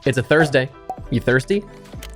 It's a Thursday. You thirsty?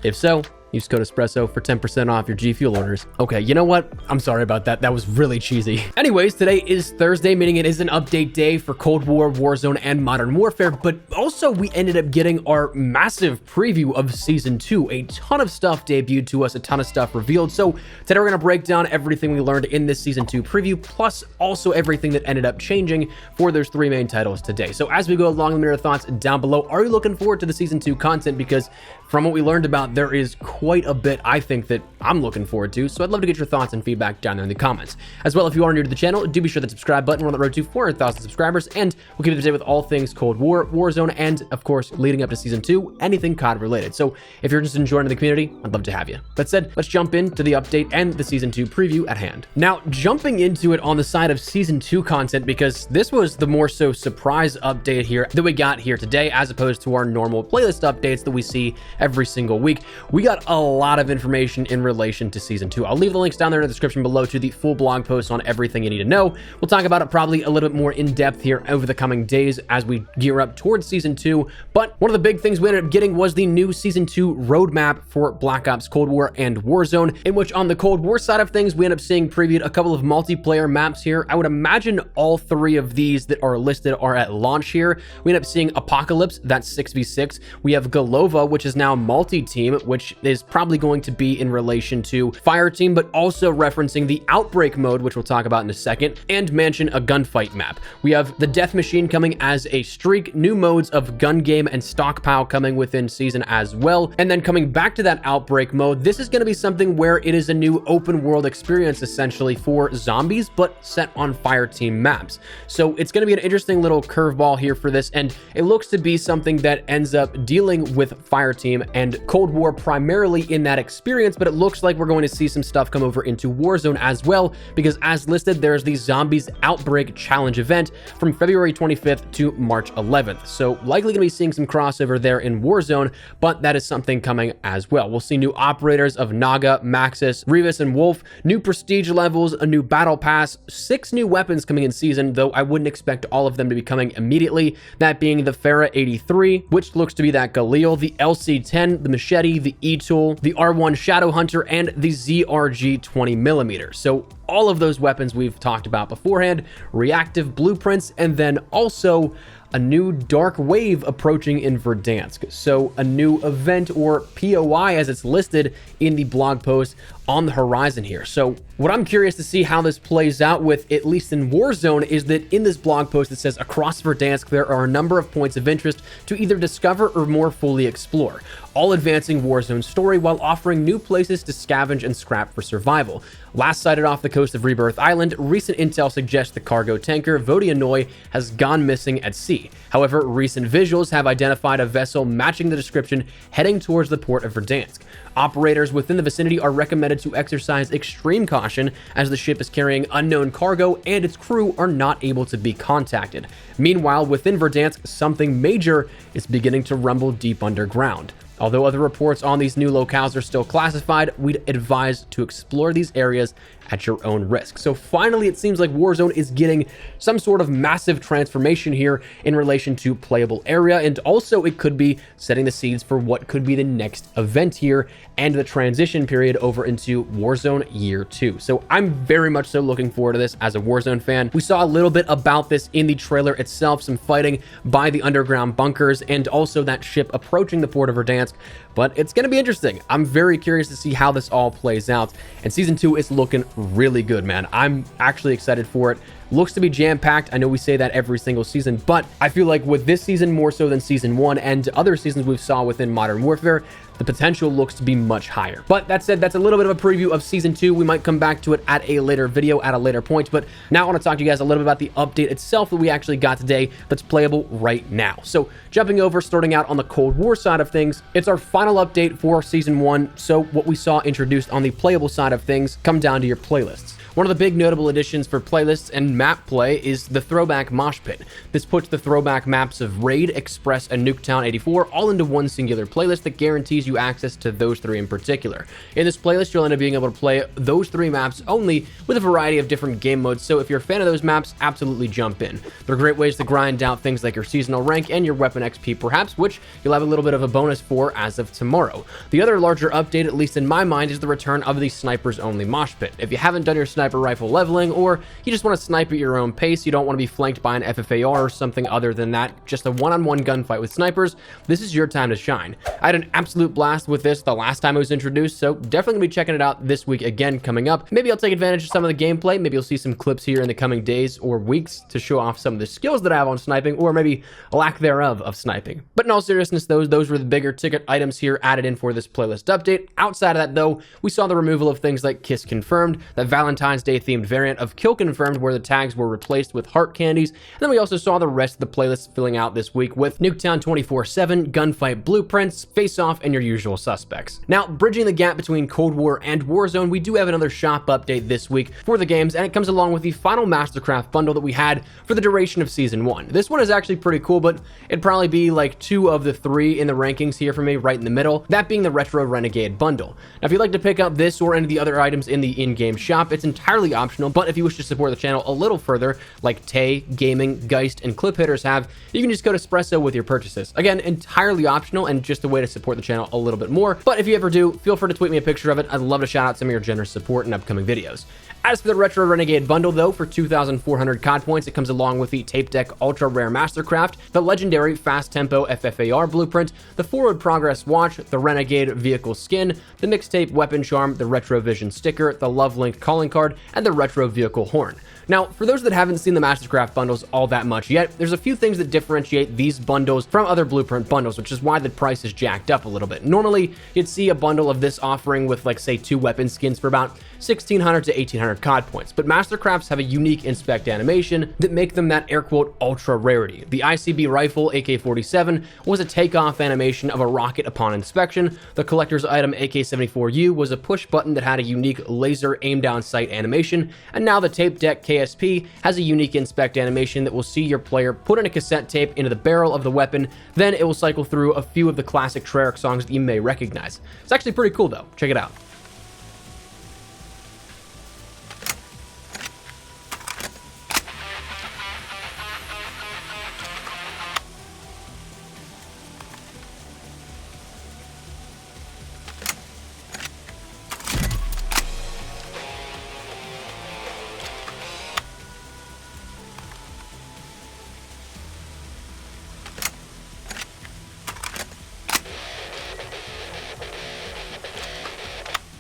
If so, use code espresso for 10% off your G Fuel orders. Okay, you know what? I'm sorry about that. That was really cheesy. Anyways, today is Thursday, meaning it is an update day for Cold War, Warzone, and Modern Warfare, but also we ended up getting our massive preview of Season 2. A ton of stuff debuted to us, a ton of stuff revealed. So today we're going to break down everything we learned in this Season 2 preview, plus also everything that ended up changing for those three main titles today. So as we go along, let me know your thoughts down below. Are you looking forward to the Season 2 content? Because from what we learned about, there is quite a bit I think that I'm looking forward to, so I'd love to get your thoughts and feedback down there in the comments. As well, if you are new to the channel, do be sure to subscribe button. We're on the road to 400,000 subscribers, and we'll keep you up to date with all things Cold War, Warzone, and of course, leading up to Season 2, anything COD related. So if you're interested in joining the community, I'd love to have you. That said, let's jump into the update and the Season 2 preview at hand. Now, jumping into it on the side of Season 2 content, because this was the more so surprise update here that we got here today, as opposed to our normal playlist updates that we see every single week. We got a lot of information in relation to Season 2. I'll leave the links down there in the description below to the full blog post on everything you need to know. We'll talk about it probably a little bit more in depth here over the coming days as we gear up towards Season 2. But one of the big things we ended up getting was the new Season 2 roadmap for Black Ops Cold War and Warzone, in which on the Cold War side of things, we end up seeing previewed a couple of multiplayer maps here. I would imagine all three of these that are listed are at launch here. We end up seeing Apocalypse, that's 6v6. We have Golova, which is now multi-team, which is probably going to be in relation to Fireteam, but also referencing the Outbreak mode, which we'll talk about in a second, and Mansion, a gunfight map. We have the Death Machine coming as a streak, new modes of gun game and stockpile coming within season as well. And then coming back to that Outbreak mode, this is going to be something where it is a new open world experience essentially for zombies, but set on Fireteam maps. So it's going to be an interesting little curveball here for this, and it looks to be something that ends up dealing with Fireteam and Cold War primarily in that experience, but it looks like we're going to see some stuff come over into Warzone as well, because as listed, there's the Zombies Outbreak Challenge event from February 25th to March 11th. So likely going to be seeing some crossover there in Warzone, but that is something coming as well. We'll see new operators of Naga, Maxis, Revis, and Wolf, new prestige levels, a new battle pass, 6 new weapons coming in season, though I wouldn't expect all of them to be coming immediately, that being the Farah 83, which looks to be that Galil, the LC-10, the Machete, the E-Tool, the R1 Shadowhunter, and the ZRG 20mm. So all of those weapons we've talked about beforehand, reactive blueprints, and then also a new dark wave approaching in Verdansk. So a new event, or POI as it's listed in the blog post, on the horizon here. So what I'm curious to see how this plays out with, at least in Warzone, is that in this blog post it says across Verdansk there are a number of points of interest to either discover or more fully explore, all advancing Warzone's story while offering new places to scavenge and scrap for survival. Last sighted off the coast of Rebirth Island, recent intel suggests the cargo tanker Vodianoi has gone missing at sea. However, recent visuals have identified a vessel matching the description heading towards the port of Verdansk. Operators within the vicinity are recommended to exercise extreme caution as the ship is carrying unknown cargo and its crew are not able to be contacted. Meanwhile, within Verdansk, something major is beginning to rumble deep underground. Although other reports on these new locales are still classified, we'd advise to explore these areas at your own risk. So finally, it seems like Warzone is getting some sort of massive transformation here in relation to playable area, and also it could be setting the seeds for what could be the next event here and the transition period over into Warzone Year 2. So I'm very much so looking forward to this as a Warzone fan. We saw a little bit about this in the trailer itself, some fighting by the underground bunkers and also that ship approaching the port of Verdansk, but it's going to be interesting. I'm very curious to see how this all plays out, and Season 2 is looking really good, man. I'm actually excited for it. Looks to be jam-packed. I know we say that every single season, but I feel like with this season more so than Season 1 and other seasons we've saw within Modern Warfare, the potential looks to be much higher. But that said, that's a little bit of a preview of Season 2. We might come back to it at a later video at a later point, but now I want to talk to you guys a little bit about the update itself that we actually got today that's playable right now. So jumping over, starting out on the Cold War side of things, it's our final update for Season 1. So what we saw introduced on the playable side of things come down to your playlists. One of the big notable additions for playlists and map play is the Throwback Mosh Pit. This puts the throwback maps of Raid, Express, and Nuketown 84 all into one singular playlist that guarantees you access to those 3 in particular. In this playlist, you'll end up being able to play those 3 maps only with a variety of different game modes, so if you're a fan of those maps, absolutely jump in. They're great ways to grind out things like your seasonal rank and your weapon XP perhaps, which you'll have a little bit of a bonus for as of tomorrow. The other larger update, at least in my mind, is the return of the snipers only mosh pit. If you haven't done your sniper rifle leveling, or you just want to snipe at your own pace, you don't want to be flanked by an FFAR or something other than that, just a one-on-one gunfight with snipers, this is your time to shine. I had an absolute blast with this the last time it was introduced, so definitely gonna be checking it out this week again coming up. Maybe I'll take advantage of some of the gameplay, maybe you'll see some clips here in the coming days or weeks to show off some of the skills that I have on sniping, or maybe a lack thereof of sniping. But in all seriousness, those were the bigger ticket items here added in for this playlist update. Outside of that though, we saw the removal of things like Kiss Confirmed, that Valentine's Day themed variant of Kill Confirmed where the tags were replaced with heart candies, and then we also saw the rest of the playlist filling out this week with Nuketown 24/7, Gunfight Blueprints, Face Off, and your usual suspects. Now, bridging the gap between Cold War and Warzone, we do have another shop update this week for the games, and it comes along with the final Mastercraft bundle that we had for the duration of Season 1. This one is actually pretty cool, but it'd probably be like 2 of the 3 in the rankings here for me, right in the middle, that being the Retro Renegade bundle. Now, if you'd like to pick up this or any of the other items in the in-game shop, it's entirely optional, but if you wish to support the channel a little further, like Tay, Gaming, Geist, and Clip Hitters have, you can just go to Espresso with your purchases. Again, entirely optional and just a way to support the channel a little bit more, but if you ever do, feel free to tweet me a picture of it. I'd love to shout out some of your generous support in upcoming videos. As for the Retro Renegade bundle though, for 2,400 COD points, it comes along with the Tape Deck Ultra Rare Mastercraft, the legendary Fast Tempo FFAR blueprint, the Forward Progress watch, the Renegade vehicle skin, the Mixtape weapon charm, the Retro Vision sticker, the Love Link calling card, and the Retro vehicle horn. Now, for those that haven't seen the Mastercraft bundles all that much yet, there's a few things that differentiate these bundles from other Blueprint bundles, which is why the price is jacked up a little bit. Normally, you'd see a bundle of this offering with, like, say, 2 weapon skins for about 1,600 to 1,800 COD points, but Mastercrafts have a unique inspect animation that make them that air quote ultra rarity. The ICB rifle AK-47 was a takeoff animation of a rocket upon inspection. The collector's item AK-74U was a push button that had a unique laser aim down sight animation, and now the Tape Deck KSP has a unique inspect animation that will see your player put in a cassette tape into the barrel of the weapon, then it will cycle through a few of the classic Treyarch songs that you may recognize. It's actually pretty cool though, check it out.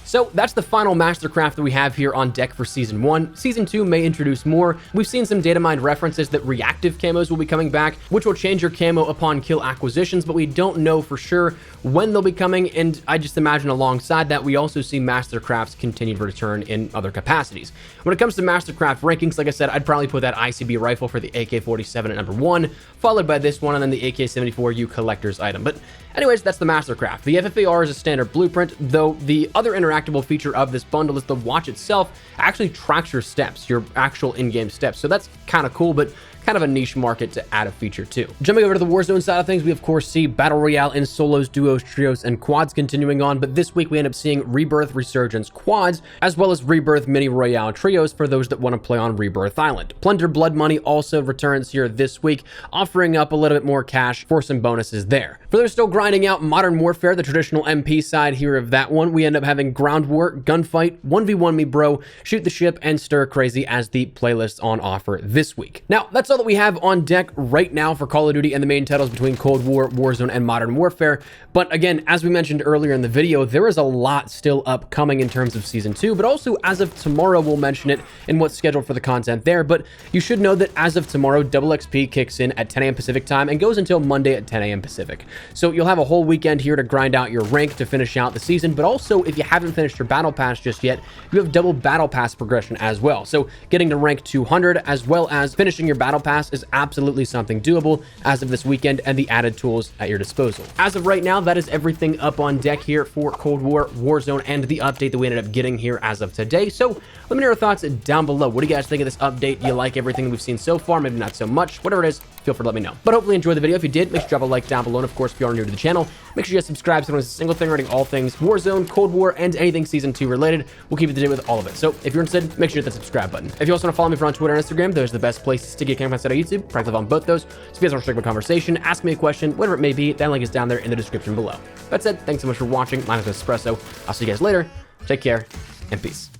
So that's the final Mastercraft that we have here on deck for Season 1. Season 2 may introduce more. We've seen some data mined references that reactive camos will be coming back, which will change your camo upon kill acquisitions, but we don't know for sure when they'll be coming, and I just imagine alongside that we also see Mastercrafts continue to return in other capacities. When it comes to Mastercraft rankings, like I said, I'd probably put that ICB rifle for the AK-47 at number 1, followed by this one, and then the AK-74U collector's item. But anyways, that's the Mastercraft. The FFAR is a standard blueprint, though the other interactable feature of this bundle is the watch itself actually tracks your steps, your actual in-game steps. So that's kind of cool, but kind of a niche market to add a feature to. Jumping over to the Warzone side of things, we of course see Battle Royale in solos, duos, trios, and quads continuing on, but this week we end up seeing Rebirth Resurgence quads, as well as Rebirth Mini Royale trios for those that want to play on Rebirth Island. Plunder Blood Money also returns here this week, offering up a little bit more cash for some bonuses there. For those still grinding out Modern Warfare, the traditional MP side here of that one, we end up having Ground War, Gunfight, 1v1 Me Bro, Shoot the Ship, and Stir Crazy as the playlists on offer this week. Now, that's all that we have on deck right now for Call of Duty and the main titles between Cold War, Warzone, and Modern Warfare. But again, as we mentioned earlier in the video, there is a lot still upcoming in terms of Season 2, but also as of tomorrow, we'll mention it in what's scheduled for the content there. But you should know that as of tomorrow, Double XP kicks in at 10 a.m. Pacific time and goes until Monday at 10 a.m. Pacific. So you'll have a whole weekend here to grind out your rank to finish out the season, but also if you haven't finished your Battle Pass just yet, you have double Battle Pass progression as well. So getting to rank 200 as well as finishing your Battle Battle Pass is absolutely something doable as of this weekend and the added tools at your disposal. As of right now, that is everything up on deck here for Cold War, Warzone, and the update that we ended up getting here as of today. So let me know your thoughts down below. What do you guys think of this update? Do you like everything we've seen so far? Maybe not so much. Whatever it is, feel free to let me know. But hopefully enjoy the video. If you did, make sure to drop a like down below. And of course, if you are new to the channel, make sure you guys subscribe so you don't miss a single thing regarding all things Warzone, Cold War, and anything Season 2 related. We'll keep you up to date with all of it. So if you're interested, make sure you hit that subscribe button. If you also want to follow me on Twitter and Instagram, those are the best places to get content on YouTube. Practice on both those. So if you guys want to strike a conversation, ask me a question, whatever it may be, that link is down there in the description below. That said, thanks so much for watching. My name is Espresso. I'll see you guys later. Take care and peace.